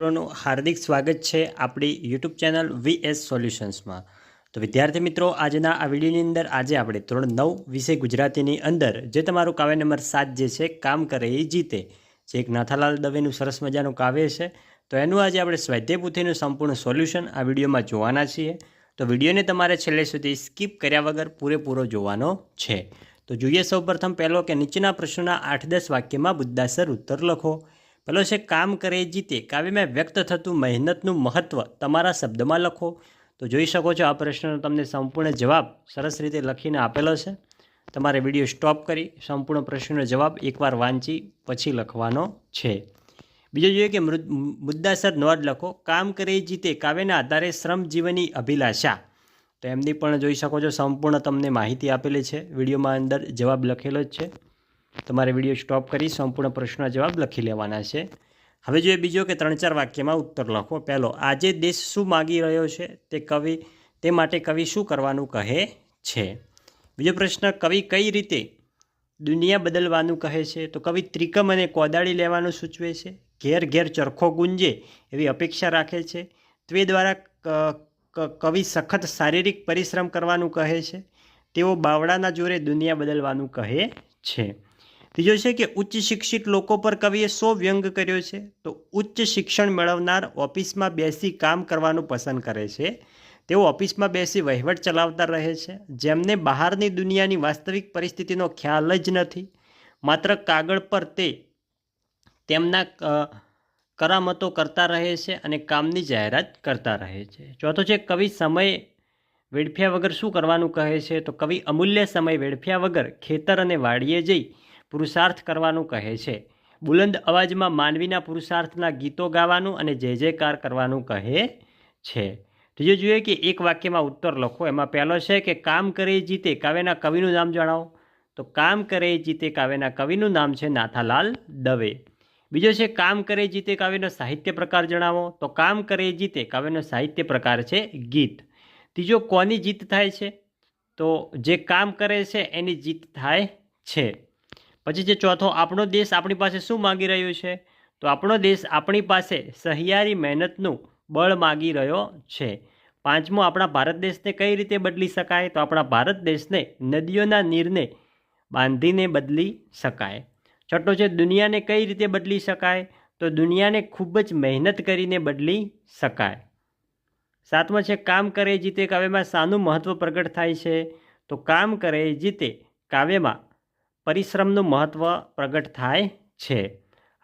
મિત્રોનું હાર્દિક સ્વાગત છે આપણી યુટ્યુબ ચેનલ વીએસ સોલ્યુશન્સમાં। તો વિદ્યાર્થી મિત્રો, આજના આ વિડીયોની અંદર આજે આપણે ધોરણ 9 વિષય ગુજરાતીની અંદર જે તમારું કાવ્ય નંબર 7 જે છે કામ કરે એ જીતે, જે એક નાથાલાલ દવેનું સરસ મજાનું કાવ્ય છે, તો એનું આજે આપણે સ્વાધ્યાય પોથીનું સંપૂર્ણ સોલ્યુશન આ વિડીયોમાં જોવાના છીએ। તો વિડીયોને તમારે છેલ્લે સુધી સ્કીપ કર્યા વગર પૂરેપૂરો જોવાનો છે। તો જોઈએ સૌપ્રથમ પહેલો કે નીચેના પ્રશ્નોના 8-10 વાક્યમાં મુદ્દાસર ઉત્તર લખો। પહેલો છે કામ કરે જીતે, કાવ્યમાં વ્યક્ત થતું મહેનતનું મહત્ત્વ તમારા શબ્દમાં લખો। તો જોઈ શકો છો આ પ્રશ્નનો તમને સંપૂર્ણ જવાબ સરસ રીતે લખીને આપેલો છે। તમારે વિડીયો સ્ટોપ કરી સંપૂર્ણ પ્રશ્નનો જવાબ એકવાર વાંચી પછી લખવાનો છે। બીજો જોઈએ કે મુદ્દાસર નોંધ લખો, કામ કરે જીતે કાવ્યના આધારે શ્રમજીવની અભિલાષા। તો એમની પણ જોઈ શકો છો સંપૂર્ણ તમને માહિતી આપેલી છે, વિડીયોમાં અંદર જવાબ લખેલો જ છે। તમારે વિડીયો સ્ટોપ કરી સંપૂર્ણ પ્રશ્નનો જવાબ લખી લેવાના છે। હવે જોઈએ બીજો કે 3-4 વાક્યમાં ઉત્તર લખો। પહેલો, આજે દેશ શું માગી રહ્યો છે તે માટે કવિ શું કરવાનું કહે છે। બીજો પ્રશ્ન, કવિ કઈ રીતે દુનિયા બદલવાનું કહે છે। તો કવિ ત્રિકમ અને કોદાળી લેવાનું સૂચવે છે, ઘેર ઘેર ચરખો ગુંજે એવી અપેક્ષા રાખે છે, તે દ્વારા કવિ સખત શારીરિક પરિશ્રમ કરવાનું કહે છે, તેઓ બાવડાના જોરે દુનિયા બદલવાનું કહે છે। ત્રીજો છે કે ઉચ્ચ શિક્ષિત લોકો પર કવિએ શો વ્યંગ કર્યો છે। તો ઉચ્ચ શિક્ષણ મેળવનાર ઓફિસમાં બેસી કામ કરવાનું પસંદ કરે છે, તેઓ ઓફિસમાં બેસી વહીવટ ચલાવતા રહે છે, જેમને બહારની દુનિયાની વાસ્તવિક પરિસ્થિતિનો ખ્યાલ જ નથી, માત્ર કાગળ પર તે તેમના કરામતો કરતા રહે છે અને કામની જાહેરાત કરતા રહે છે। ચોથો છે કવિ સમય વેડફ્યા વગર શું કરવાનું કહે છે। તો કવિ અમૂલ્ય સમય વેડફ્યા વગર ખેતર અને વાડીએ જઈ પુરુષાર્થ કરવાનું કહે છે, બુલંદ અવાજમાં માનવીના પુરુષાર્થના ગીતો ગાવાનું અને જય જયકાર કરવાનું કહે છે। ત્રીજો જોઈએ કે એક વાક્યમાં ઉત્તર લખો। એમાં પહેલો છે કે કામ કરે જીતે કાવ્યના કવિનું નામ જણાવો। તો કામ કરે જીતે કાવ્યના કવિનું નામ છે નાથાલાલ દવે। બીજો છે કામ કરે જીતે કાવ્યનો સાહિત્ય પ્રકાર જણાવો। તો કામ કરે જીતે કાવ્યનો સાહિત્ય પ્રકાર છે ગીત। ત્રીજો, કોની જીત થાય છે। તો જે કામ કરે છે એની જીત થાય છે। પછી જે ચોથો, આપણો દેશ આપણી પાસે શું માગી રહ્યો છે। તો આપણો દેશ આપણી પાસે સહિયારી મહેનતનું બળ માગી રહ્યો છે। પાંચમો, આપણા ભારત દેશને કઈ રીતે બદલી શકાય। તો આપણા ભારત દેશને નદીઓના નીરને બાંધીને બદલી શકાય। છઠ્ઠો છે દુનિયાને કઈ રીતે બદલી શકાય। તો દુનિયાને ખૂબ જ મહેનત કરીને બદલી શકાય। સાતમો છે કામ કરે જીતે કાવ્યમાં શાનું મહત્ત્વ પ્રગટ થાય છે। તો કામ કરે જીતે કાવ્યમાં પરિશ્રમનું મહત્ત્વ પ્રગટ થાય છે।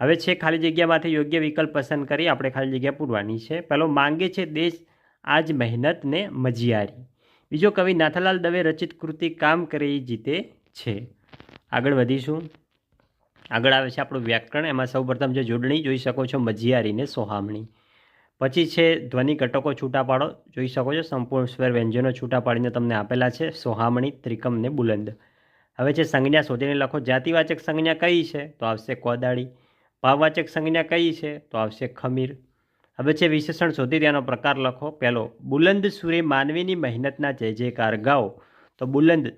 હવે છે ખાલી જગ્યામાંથી યોગ્ય વિકલ્પ પસંદ કરી આપણે ખાલી જગ્યા પૂરવાની છે। પહેલો, માંગે છે દેશ આજ મહેનતને મજિયારી। બીજો, કવિ નાથાલાલ દવે રચિત કૃતિ કામ કરે એ જીતે છે। આગળ વધીશું। આગળ આવે છે આપણું વ્યાકરણ। એમાં સૌપ્રથમ જે જોડણી જોઈ શકો છો મજિયારીને સોહામણી। પછી છે ધ્વનિ ઘટકો છૂટા પાડો, જોઈ શકો છો સંપૂર્ણ સ્વર વ્યંજનો છૂટા પાડીને તમને આપેલા છે, સોહામણી, ત્રિકમ ને બુલંદ। હવે છે સંજ્ઞા શોધીને લખો। જાતિવાચક સંજ્ઞા કઈ છે। તો આવશે કોદાળી। ભાવવાચક સંજ્ઞા કઈ છે। તો આવશે ખમીર। હવે છે વિશેષણ શોધી તેનો પ્રકાર લખો। પહેલો, બુલંદ સુરે માનવીની મહેનતના જય જયકાર ગાઓ। તો બુલંદ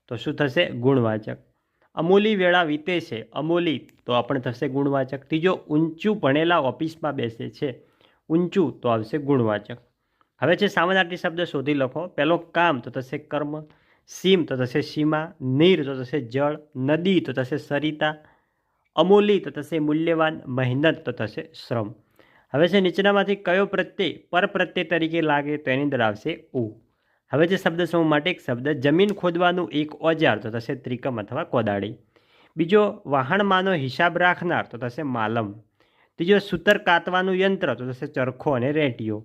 તો શું થશે ગુણવાચક। અમૂલી વેળા વીતે છે, અમૂલી તો આપણે થશે ગુણવાચક। ત્રીજો, ઊંચું ભણેલા ઓફિસમાં બેસે છે, ઊંચું તો આવશે ગુણવાચક। હવે છે સામનાર્થી શબ્દ શોધી લખો। પહેલો, કામ તો થશે કર્મ, સીમ તો થશે સીમા, નીર તો થશે જળ, નદી તો થશે સરિતા, અમૂલી તો થશે મૂલ્યવાન, મહેનત તો થશે શ્રમ। હવે છે નીચેનામાંથી કયો પ્રત્યય પર પ્રત્યય તરીકે લાગે। તો એની અંદર આવશે ઉ। હવે છે શબ્દ સમૂહ માટે એક શબ્દ, જમીન ખોદવાનું એક ઓજાર તો થશે ત્રિકમ અથવા કોદાળી। બીજો, વહાણમાંનો હિસાબ રાખનાર તો થશે માલમ। ત્રીજો, સૂતર કાતવાનું યંત્ર તો થશે ચરખો અને રેંટિયો।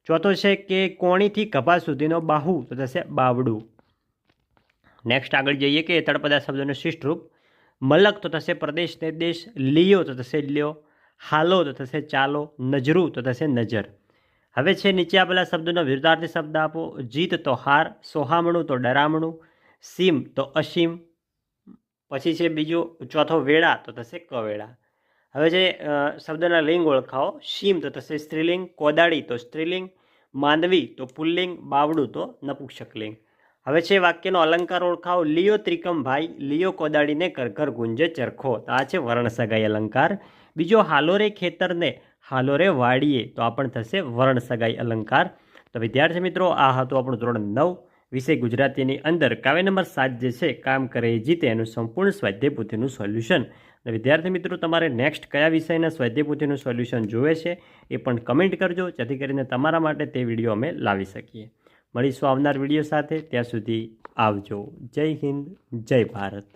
ચોથો છે કે કોણીથી કપા સુધીનો બાહુ તો થશે બાવડું। નેક્સ્ટ આગળ જઈએ કે તળપદા શબ્દોનો શિષ્ટ રૂપ। મલક તો થશે પ્રદેશ ને દેશ, લિયો તો થશે લ્યો, હાલો તો થશે ચાલો, નજરું તો થશે નજર। હવે છે નીચે આપેલા શબ્દોનો વિરુદ્ધાર્થી શબ્દ આપો। જીત તો હાર, સોહામણું તો ડરામણું, સીમ તો અસીમ। પછી છે બીજો ચોથો, વેળા તો થશે કવેળા। હવે જે શબ્દના લિંગ ઓળખાવો। સીમ તો થશે સ્ત્રીલિંગ, કોદાળી તો સ્ત્રીલિંગ, માનવી તો પુલ્લિંગ, બાવડું તો નપુંસકલિંગ। હવે છે વાક્યનો અલંકાર ઓળખાવો। લિયો ત્રિકમ ભાઈ, લિયો કોદાળીને ઘર ઘર ગુંજે ચરખો, તો આ છે વર્ણ સગાઈ અલંકાર। બીજો, હાલો રે ખેતરને, હાલો રે વાડીએ, તો આ પણ થશે વર્ણ સગાઈ અલંકાર. તો વિદ્યાર્થી મિત્રો, આ હતું આપણું ધોરણ 9 વિષય ગુજરાતીની અંદર કાવ્ય નંબર 7 જે છે કામ કરે એ જીતે એનું સંપૂર્ણ સ્વાધ્યાય પોથીનું સોલ્યુશન. અને વિદ્યાર્થી મિત્રો, તમારે નેક્સ્ટ કયા વિષયના સ્વાધ્યાય પોથીનું સોલ્યુશન જોવે છે એ પણ કમેન્ટ કરજો, જેથી કરીને તમારા માટે તે વિડીયો અમે લાવી શકીએ. મળીશું આવનાર વિડીયો સાથે. ત્યાં સુધી આવજો. જય હિન્દ, જય ભારત.